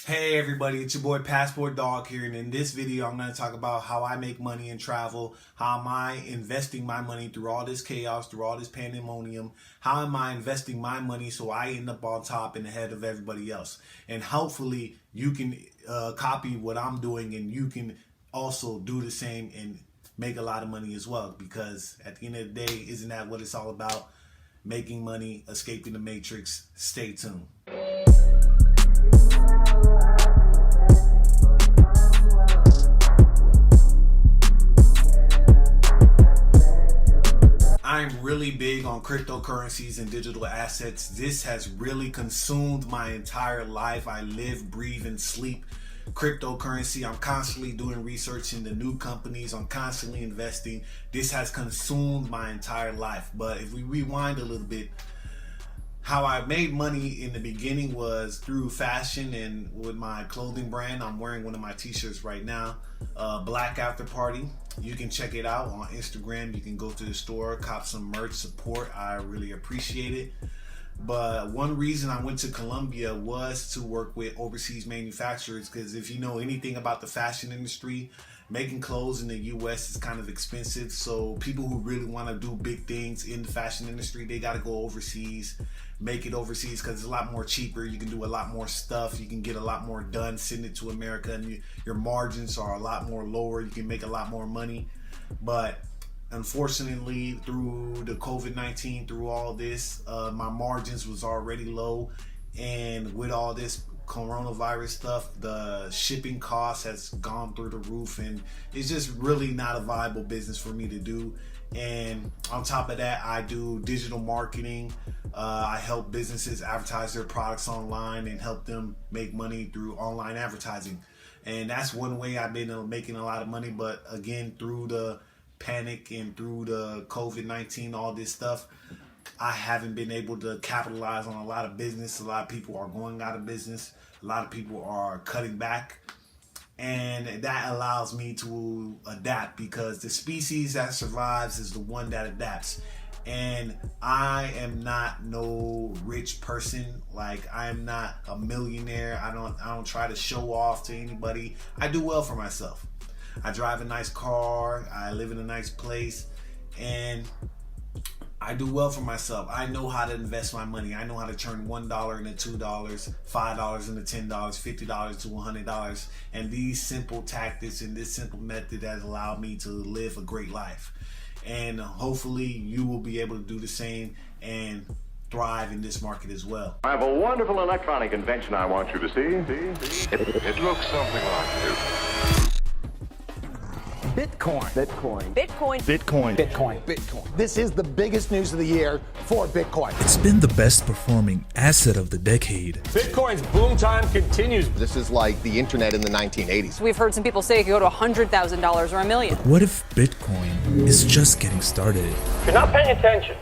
Hey everybody, it's your boy Passportdog here, and in this video I'm going to talk about how I make money in travel, how am I investing my money through all this chaos, through all this pandemonium, how am I investing my money so I end up on top and ahead of everybody else. And hopefully you can copy what I'm doing and you can also do the same and make a lot of money as well, because at the end of the day, isn't that what it's all about? Making money, escaping the matrix. Stay tuned. I'm really big on cryptocurrencies and digital assets. This has really consumed my entire life. I live, breathe, and sleep cryptocurrency. I'm constantly doing research into new companies. I'm constantly investing. This has consumed my entire life. But if we rewind a little bit, how I made money in the beginning was through fashion and with my clothing brand. I'm wearing one of my t-shirts right now, Black After Party. You can check it out on Instagram. You can go to the store, cop some merch, support. I really appreciate it. But one reason I went to Colombia was to work with overseas manufacturers, because if you know anything about the fashion industry, making clothes in the US is kind of expensive. So people who really want to do big things in the fashion industry, they got to go overseas, make it overseas, because it's a lot more cheaper. You can do a lot more stuff. You can get a lot more done, send it to America, and your margins are a lot more lower. You can make a lot more money. But unfortunately, through the COVID-19, through all this, my margins was already low. And with all this coronavirus stuff, the shipping cost has gone through the roof, and it's just really not a viable business for me to do. And on top of that, I do digital marketing. I help businesses advertise their products online and help them make money through online advertising. And that's one way I've been making a lot of money. But again, through the panic and through the COVID-19, all this stuff, I haven't been able to capitalize on a lot of business. A lot of people are going out of business. A lot of people are cutting back. And that allows me to adapt, because the species that survives is the one that adapts. And I am not no rich person. Like, I am not a millionaire. I don't try to show off to anybody. I do well for myself. I drive a nice car. I live in a nice place. And I do well for myself. I know how to invest my money. I know how to turn $1 into $2, $5 into $10, $50 to $100. And these simple tactics and this simple method has allowed me to live a great life. And hopefully you will be able to do the same and thrive in this market as well. I have a wonderful electronic invention I want you to see. It looks something like this. Bitcoin. Bitcoin. Bitcoin. Bitcoin. Bitcoin. Bitcoin. This is the biggest news of the year for Bitcoin. It's been the best performing asset of the decade. Bitcoin's boom time continues. This is like the internet in the 1980s. We've heard some people say it could go to $100,000 or $1 million. But what if Bitcoin is just getting started? If you're not paying attention,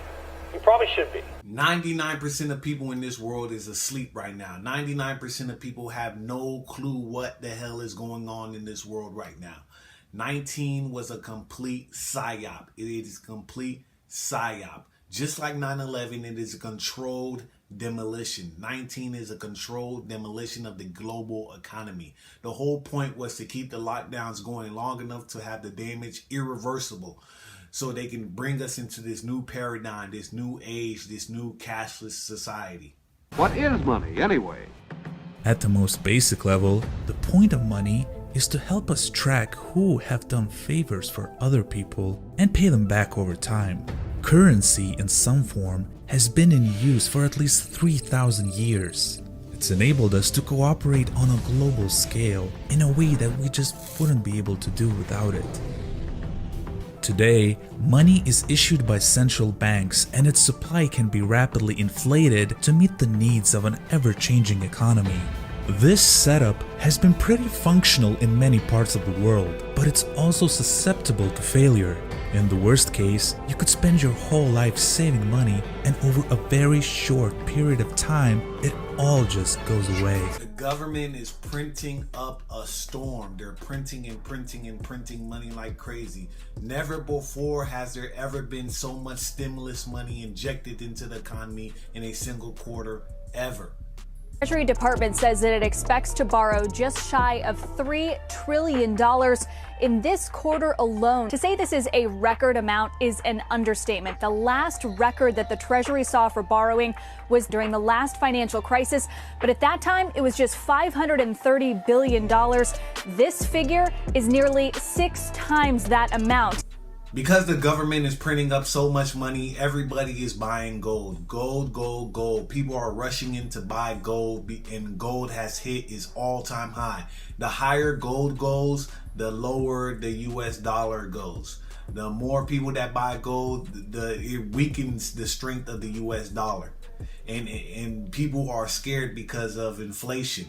you probably should be. 99% of people in this world is asleep right now. 99% of people have no clue what the hell is going on in this world right now. 19 was a complete psyop. It is a complete psyop. Just like 9/11, it is a controlled demolition. 19 is a controlled demolition of the global economy. The whole point was to keep the lockdowns going long enough to have the damage irreversible, so they can bring us into this new paradigm, this new age, this new cashless society. What is money anyway? At the most basic level, the point of money is to help us track who have done favors for other people and pay them back over time. Currency in some form has been in use for at least 3,000 years. It's enabled us to cooperate on a global scale in a way that we just wouldn't be able to do without it. Today, money is issued by central banks, and its supply can be rapidly inflated to meet the needs of an ever-changing economy. This setup has been pretty functional in many parts of the world, but it's also susceptible to failure. In the worst case, you could spend your whole life saving money, and over a very short period of time, it all just goes away. The government is printing up a storm. They're printing and printing and printing money like crazy. Never before has there ever been so much stimulus money injected into the economy in a single quarter, ever. Treasury Department says that it expects to borrow just shy of $3 trillion in this quarter alone. To say this is a record amount is an understatement. The last record that the Treasury saw for borrowing was during the last financial crisis, but at that time it was just $530 billion. This figure is nearly 6 times that amount. Because the government is printing up so much money, everybody is buying gold. Gold, gold, gold. People are rushing in to buy gold, and gold has hit its all-time high. The higher gold goes, the lower the US dollar goes. The more people that buy gold, it weakens the strength of the US dollar. And people are scared because of inflation.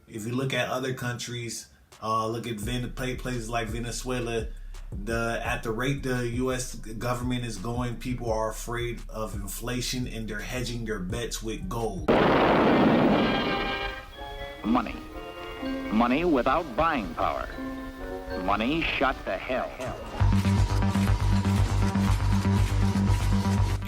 If you look at other countries, look at places like Venezuela, at the rate the U.S. government is going, people are afraid of inflation and they're hedging their bets with gold. Money. Money without buying power. Money shot to hell.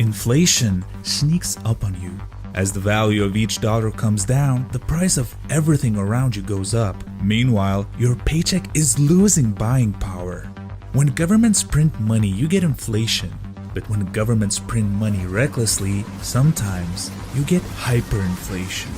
Inflation sneaks up on you. As the value of each dollar comes down, the price of everything around you goes up. Meanwhile, your paycheck is losing buying power. When governments print money, you get inflation. But when governments print money recklessly, sometimes you get hyperinflation.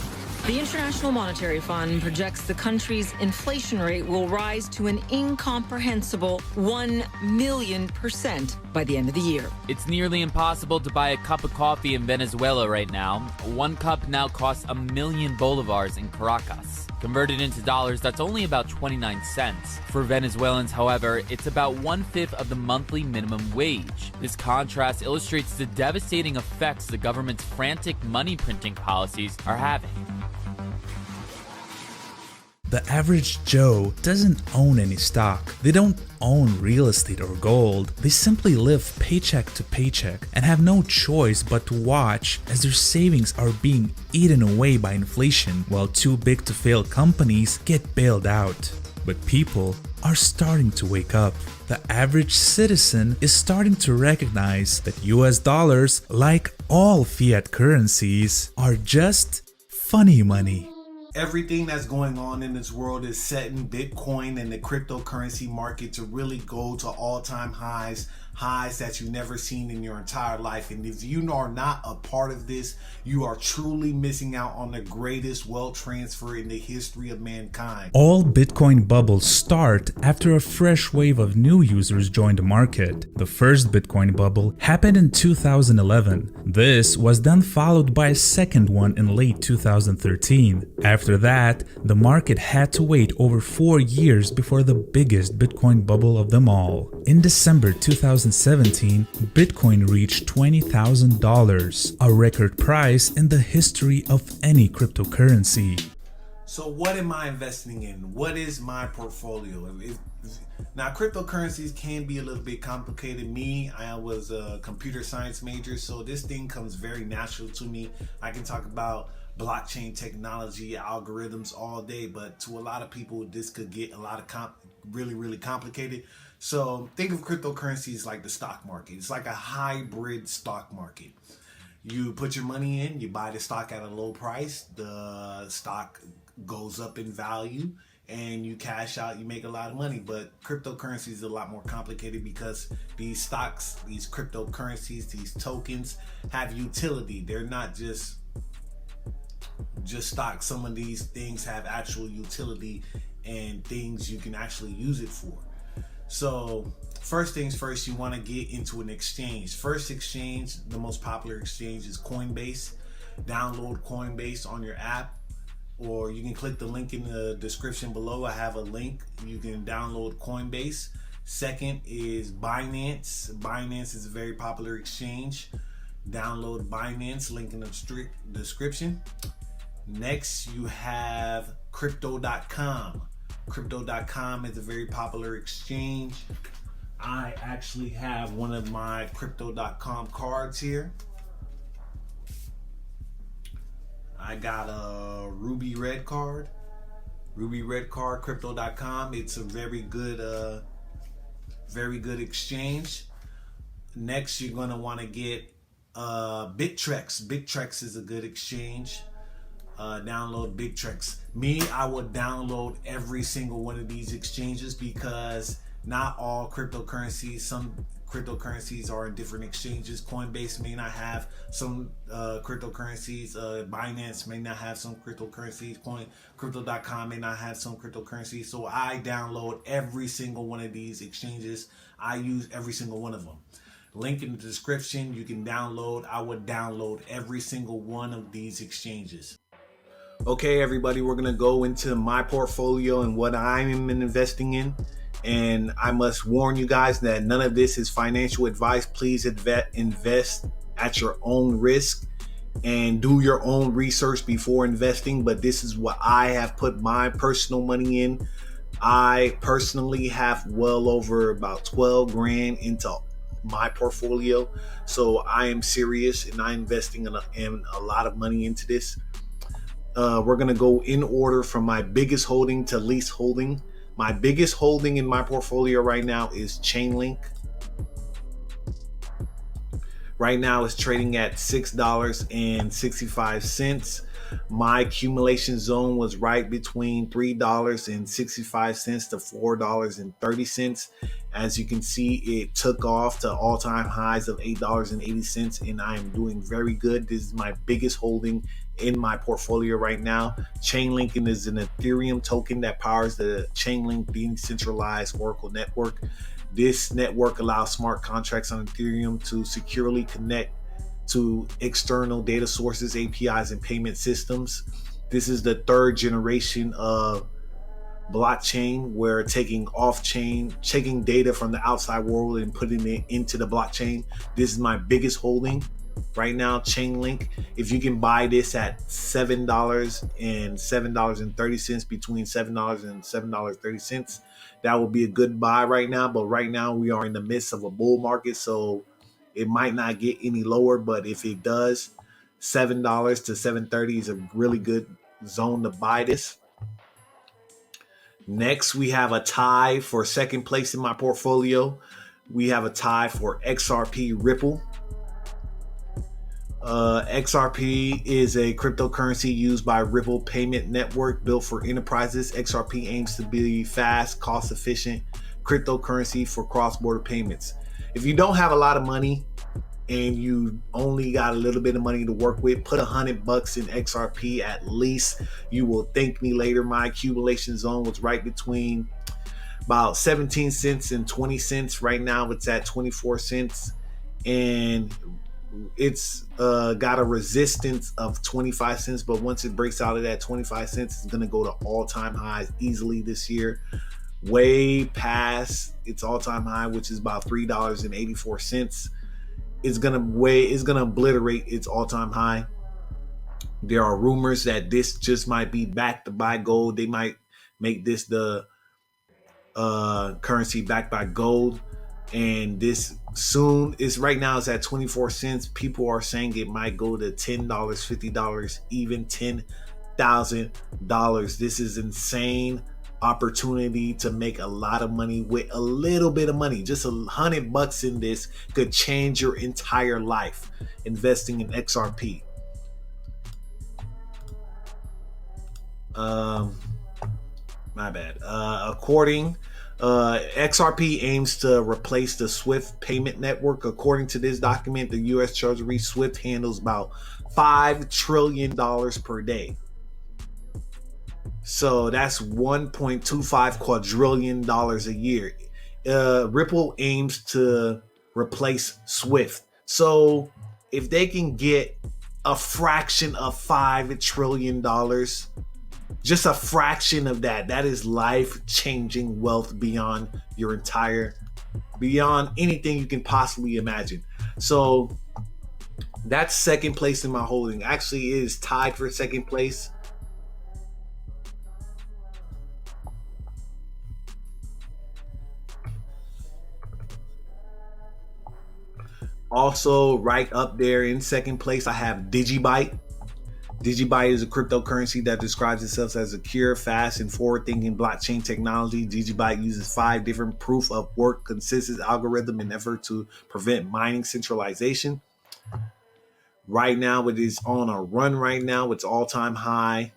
The International Monetary Fund projects the country's inflation rate will rise to an incomprehensible 1,000,000% by the end of the year. It's nearly impossible to buy a cup of coffee in Venezuela right now. One cup now costs 1,000,000 bolivars in Caracas. Converted into dollars, that's only about 29 cents. For Venezuelans, however, it's about 1/5 of the monthly minimum wage. This contrast illustrates the devastating effects the government's frantic money printing policies are having. The average Joe doesn't own any stock. They don't own real estate or gold. They simply live paycheck to paycheck and have no choice but to watch as their savings are being eaten away by inflation while too big to fail companies get bailed out. But people are starting to wake up. The average citizen is starting to recognize that US dollars, like all fiat currencies, are just funny money. Everything that's going on in this world is setting Bitcoin and the cryptocurrency market to really go to all-time highs that you've never seen in your entire life. And if you are not a part of this, you are truly missing out on the greatest wealth transfer in the history of mankind. All Bitcoin bubbles start after a fresh wave of new users joined the market. The first Bitcoin bubble happened in 2011. This was then followed by a second one in late 2013. After that, the market had to wait over 4 years before the biggest Bitcoin bubble of them all. In December 2017, Bitcoin reached $20,000, a record price in the history of any cryptocurrency. So what am I investing in? What is my portfolio? Now, cryptocurrencies can be a little bit complicated. I was a computer science major, so this thing comes very natural to me. I can talk about blockchain technology, algorithms all day, but to a lot of people, this could get a lot of really complicated. So think of cryptocurrencies like the stock market. It's like a hybrid stock market. You put your money in, you buy the stock at a low price, the stock goes up in value, and you cash out, you make a lot of money. But cryptocurrency is a lot more complicated because these stocks, these cryptocurrencies, these tokens have utility. They're not just stocks. Some of these things have actual utility and things you can actually use it for. So first things first, you want to get into an exchange. First exchange, the most popular exchange is Coinbase. Download Coinbase on your app, or you can click the link in the description below. I have a link. You can download Coinbase. Second is Binance. Binance is a very popular exchange. Download Binance, link in the description. Next, you have Crypto.com. Crypto.com is a very popular exchange. I actually have one of my Crypto.com cards here. I got a Ruby Red card. Ruby Red card, Crypto.com. It's a very good exchange. Next, you're gonna want to get Bittrex. Bittrex is a good exchange. download Bittrex. Me, I would download every single one of these exchanges because not all cryptocurrencies, some cryptocurrencies are in different exchanges. Coinbase may not have some cryptocurrencies. Binance may not have some cryptocurrencies. Crypto.com may not have some cryptocurrencies. So I download every single one of these exchanges. I use every single one of them. Link in the description. You can download. I would download every single one of these exchanges. Okay, everybody, we're going to go into my portfolio and what I'm investing in. And I must warn you guys that none of this is financial advice. Please invest at your own risk and do your own research before investing. But this is what I have put my personal money in. I personally have well over about 12 grand into my portfolio. So I am serious and I'm investing in a lot of money into this. We're going to go in order from my biggest holding to least holding. My biggest holding in my portfolio right now is Chainlink. Right now it's trading at $6.65. My accumulation zone was right between $3.65 to $4.30. As you can see, it took off to all-time highs of $8.80, and I am doing very good. This is my biggest holding in my portfolio right now. Chainlink is an Ethereum token that powers the Chainlink decentralized Oracle network. This network allows smart contracts on Ethereum to securely connect to external data sources, APIs, and payment systems. This is the third generation of blockchain, where taking data from the outside world and putting it into the blockchain. This is my biggest holding right now, Chainlink. If you can buy this at $7 and $7.30, between $7 and $7.30, that would be a good buy right now. But right now we are in the midst of a bull market, so it might not get any lower. But if it does, $7 to $7.30 is a really good zone to buy this. Next, we have a tie for second place in my portfolio. We have a tie for XRP Ripple. XRP is a cryptocurrency used by Ripple Payment Network, built for enterprises. XRP aims to be fast, cost-efficient cryptocurrency for cross-border payments. If you don't have a lot of money and you only got a little bit of money to work with, put $100 in XRP at least. You will thank me later. My accumulation zone was right between about 17 cents and 20 cents. Right now it's at 24 cents, and it's got a resistance of 25 cents. But once it breaks out of that 25 cents, it's going to go to all-time highs easily this year, way past its all-time high, which is about $3.84. It's gonna obliterate its all-time high. There are rumors that this just might be backed to buy gold. They might make this the currency backed by gold, and this soon is right now it's at 24 cents. People are saying it might go to $10, $50, even $10,000. This is insane opportunity to make a lot of money with a little bit of money. Just $100 in this could change your entire life. Investing in XRP. My bad. XRP aims to replace the SWIFT payment network. According to this document, the U.S. Treasury SWIFT handles about $5 trillion per day. So that's $1.25 quadrillion a year. Ripple aims to replace SWIFT. So if they can get a fraction of $5 trillion, just a fraction of that, that is life-changing wealth beyond anything you can possibly imagine. So that's second place in my holding. Actually, it is tied for second place. Also, right up there in second place, I have DigiByte. DigiByte is a cryptocurrency that describes itself as a secure, fast, and forward-thinking blockchain technology. DigiByte uses 5 different proof-of-work consensus algorithms in an effort to prevent mining centralization. Right now, it is on a run right now. It's all-time high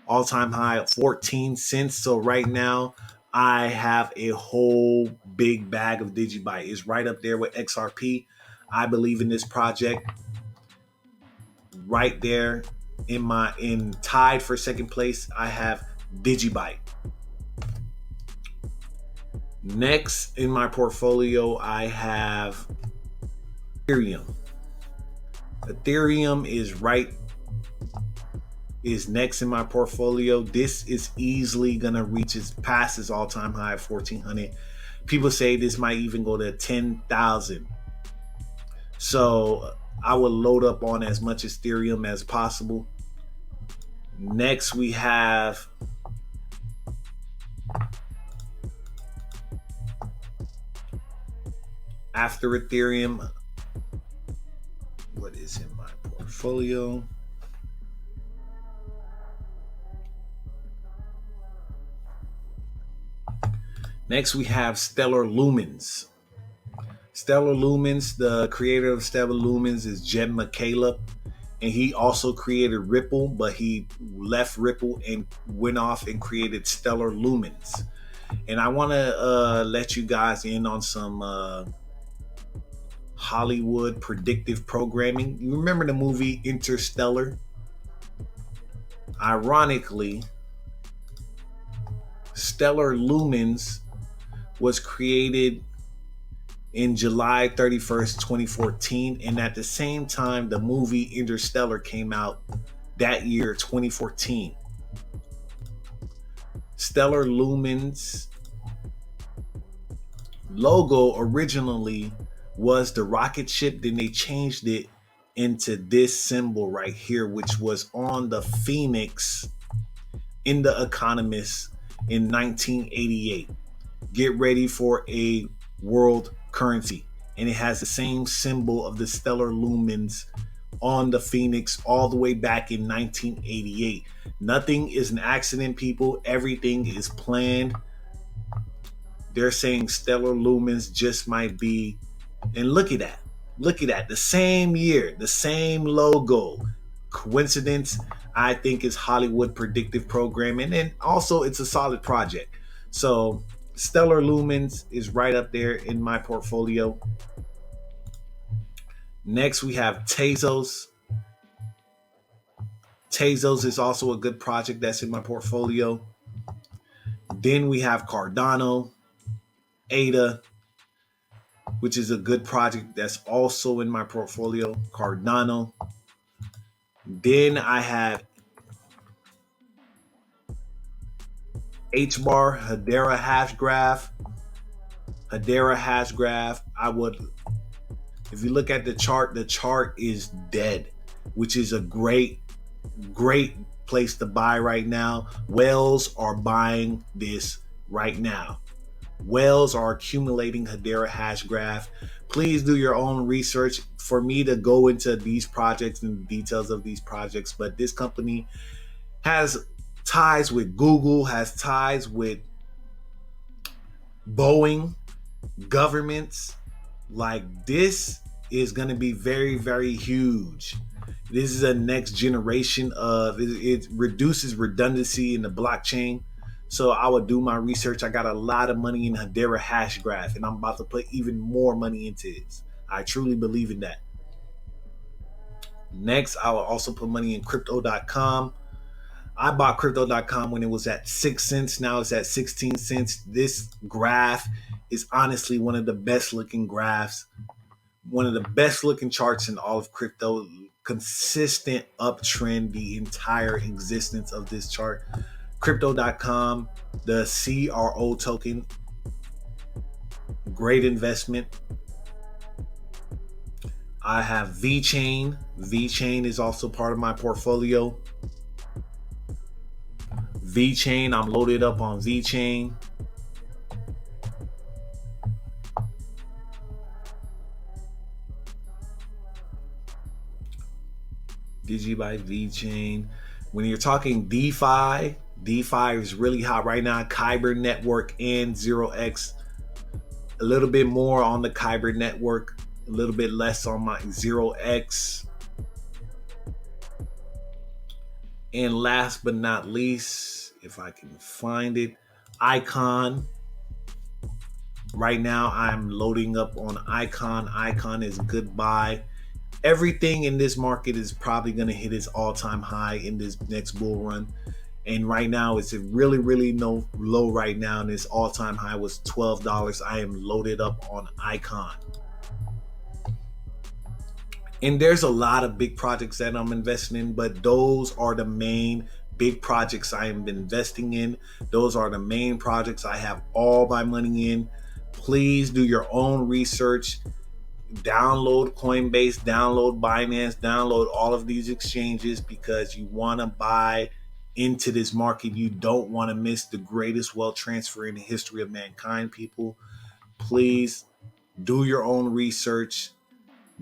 at 14 cents. So right now, I have a whole big bag of DigiByte. It's right up there with XRP. I believe in this project. Right there in tied for second place, I have DigiByte. Next in my portfolio, I have Ethereum. Ethereum is next in my portfolio. This is easily gonna reach past its all-time high of 1,400. People say this might even go to 10,000. So I will load up on as much Ethereum as possible. Next, we have after Ethereum, what is in my portfolio? Next, we have Stellar Lumens. Stellar Lumens, the creator of Stellar Lumens is Jed McCaleb, and he also created Ripple, but he left Ripple and went off and created Stellar Lumens. And I want to let you guys in on some Hollywood predictive programming. You remember the movie Interstellar? Ironically, Stellar Lumens was created in July 31st, 2014. And at the same time, the movie Interstellar came out that year, 2014. Stellar Lumens logo originally was the rocket ship. Then they changed it into this symbol right here, which was on the Phoenix in The Economist in 1988. Get ready for a world currency. And it has the same symbol of the Stellar Lumens on the Phoenix all the way back in 1988. Nothing is an accident, people. Everything is planned. They're saying Stellar Lumens just might be, and look at that. Look at that. The same year, the same logo. Coincidence? I think is Hollywood predictive programming. And also it's a solid project. So Stellar Lumens is right up there in my portfolio. Next, we have Tezos. Tezos is also a good project that's in my portfolio. Then we have Cardono ADA, which is a good project that's also in my portfolio. Cardano. Then I have HBAR, Hedera Hashgraph. Hedera Hashgraph. If you look at the chart is dead, which is a great place to buy right now. Whales are buying this right now. Whales are accumulating Hedera Hashgraph. Please do your own research for me to go into these projects and the details of these projects. But this company has ties with Google, has ties with Boeing, governments. Like, this is going to be very, very huge. This is a next generation of it reduces redundancy in the blockchain. So I would do my research. I got a lot of money in Hedera Hashgraph, and I'm about to put even more money into it. I truly believe in that. Next, I will also put money in Crypto.com. I bought Crypto.com when it was at 6 cents. Now it's at 16 cents. This graph is honestly one of the best looking graphs, one of the best looking charts in all of crypto. Consistent uptrend the entire existence of this chart. Crypto.com, the CRO token, great investment. I have VChain. VChain is also part of my portfolio. VChain, I'm loaded up on VChain. DigiByte VChain. When you're talking DeFi is really hot right now. Kyber network and 0x. A little bit more on the Kyber network, a little bit less on my 0x. And last but not least, if I can find it, Icon. Right now, I'm loading up on Icon. Icon is good buy. Everything in this market is probably going to hit its all-time high in this next bull run. And right now, it's really, really low right now. And its all-time high was $12. I am loaded up on Icon. And there's a lot of big projects that I'm investing in, but those are the main big projects I am investing in. Those are the main projects I have all my money in. Please do your own research. Download Coinbase, download Binance, download all of these exchanges because you want to buy into this market. You don't want to miss the greatest wealth transfer in the history of mankind, people. Please do your own research.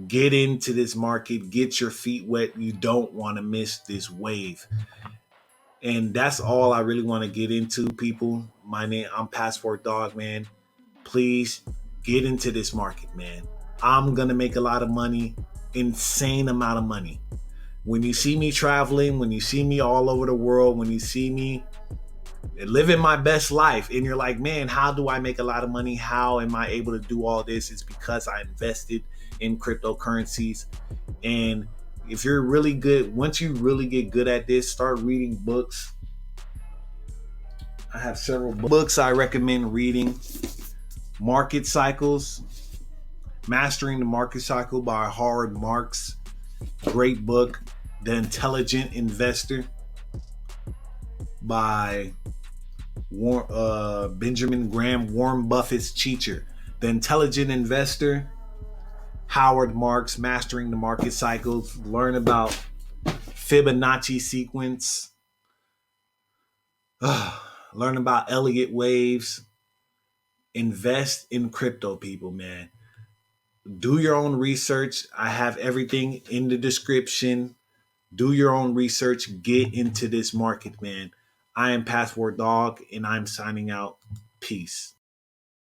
Get into this market. Get your feet wet. You don't want to miss this wave. And that's all I really want to get into, people. I'm Passportdog, man. Please get into this market, man. I'm going to make a lot of money, insane amount of money. When you see me traveling, when you see me all over the world, when you see me living my best life, and you're like, man, how do I make a lot of money? How am I able to do all this? It's because I invested in cryptocurrencies. And if you're really good, once you really get good at this, start reading books. I have several books I recommend reading. Market Cycles, Mastering the Market Cycle by Howard Marks. Great book. The Intelligent Investor by Benjamin Graham, Warren Buffett's teacher. The Intelligent Investor, Howard Marks, Mastering the Market Cycles. Learn about Fibonacci sequence. Learn about Elliott waves. Invest in crypto, people, man. Do your own research. I have everything in the description. Do your own research. Get into this market, man. I am Passportdog, and I'm signing out. Peace.